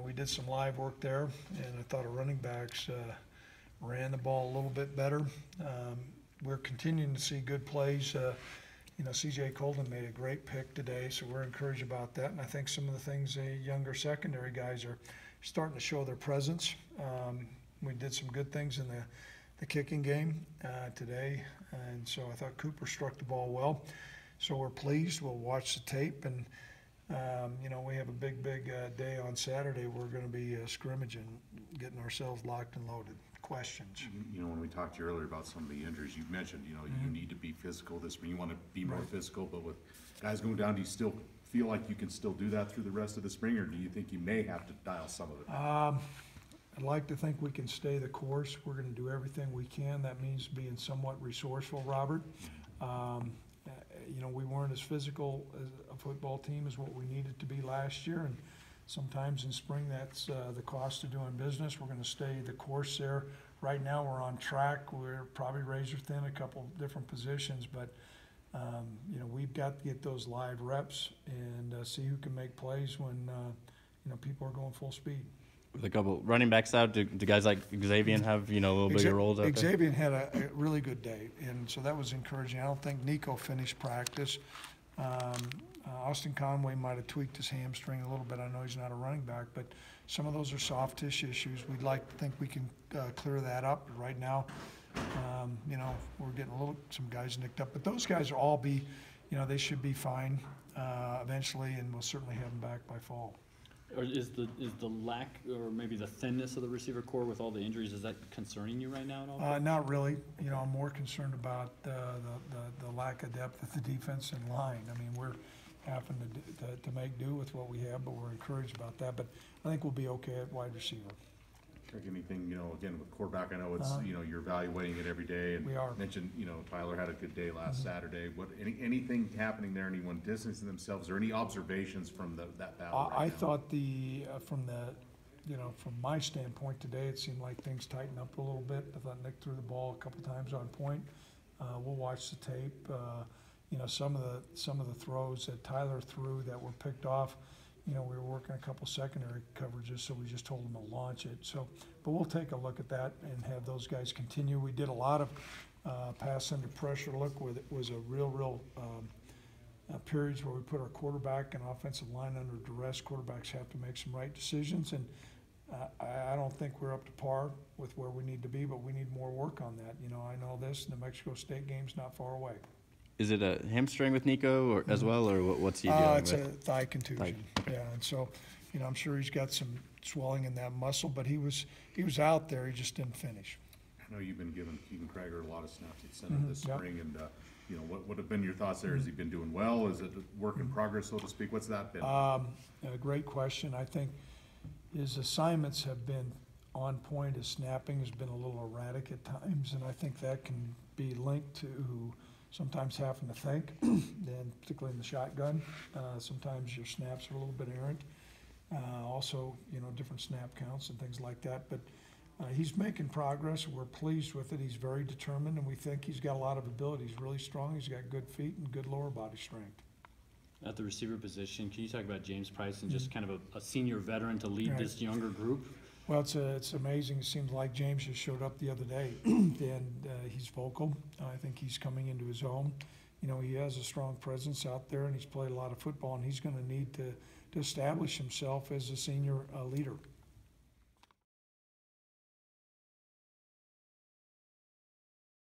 we did some live work there, and I thought our running backs ran the ball a little bit better. We're continuing to see good plays. C.J. Colden made a great pick today, so we're encouraged about that. And I think some of the things the younger secondary guys are starting to show their presence. We did some good things in the kicking game today, and so I thought Cooper struck the ball well. So we're pleased. We'll watch the tape, and we have a big day on Saturday. We're going to be scrimmaging, getting ourselves locked and loaded. Questions? When we talked to you earlier about some of the injuries, you mentioned, you need to be physical this spring. You want to be more physical, but with guys going down, do you still feel like you can still do that through the rest of the spring, or do you think you may have to dial some of it back? I'd like to think we can stay the course. We're going to do everything we can. That means being somewhat resourceful, Robert. We weren't as physical as a football team as what we needed to be last year, and sometimes in spring that's the cost of doing business. We're going to stay the course there. Right now we're on track. We're probably razor thin a couple different positions, but we've got to get those live reps and see who can make plays when people are going full speed. With a couple running backs out, do guys like Xavier have a little bigger roles out there? Xavier had a really good day, and so that was encouraging. I don't think Nico finished practice. Austin Conway might have tweaked his hamstring a little bit. I know he's not a running back, but some of those are soft tissue issues. We'd like to think we can clear that up. Right now, we're getting some guys nicked up, but those guys will all be, they should be fine eventually, and we'll certainly have them back by fall. Or is the lack or maybe the thinness of the receiver core with all the injuries, is that concerning you right now at all? Not really. I'm more concerned about the lack of depth at the defensive line. I mean, we're having to make do with what we have, but we're encouraged about that. But I think we'll be okay at wide receiver. Anything, again, with quarterback, I know it's, you're evaluating it every day. And we are. Mentioned, Tyler had a good day last Saturday. Anything happening there? Anyone distancing themselves, or any observations from that battle? I thought from my standpoint today, it seemed like things tightened up a little bit. I thought Nick threw the ball a couple times on point. We'll watch the tape. Some of the throws that Tyler threw that were picked off. We were working a couple secondary coverages, so we just told them to launch it. But we'll take a look at that and have those guys continue. We did a lot of pass under pressure look where it was a real periods where we put our quarterback and offensive line under duress. Quarterbacks have to make some right decisions, and I don't think we're up to par with where we need to be, but we need more work on that. I know the New Mexico State game's not far away. Is it a hamstring with Nico as well, or what's he dealing with? It's a thigh contusion. Yeah, and so, I'm sure he's got some swelling in that muscle, but he was out there. He just didn't finish. I know you've been giving Keegan Krager a lot of snaps at center this spring, and what have been your thoughts there? Has he been doing well? Is it a work in progress, so to speak? What's that been? A great question. I think his assignments have been on point. His snapping has been a little erratic at times, and I think that can be linked to sometimes having to think, and particularly in the shotgun. Sometimes your snaps are a little bit errant. Also, different snap counts and things like that. But he's making progress. We're pleased with it. He's very determined, and we think he's got a lot of ability. He's really strong. He's got good feet and good lower body strength. At the receiver position, can you talk about James Price and just kind of a senior veteran to lead this younger group? Well, it's amazing. It seems like James just showed up the other day, and he's vocal. I think he's coming into his own. He has a strong presence out there, and he's played a lot of football, and he's going to need to establish himself as a senior leader.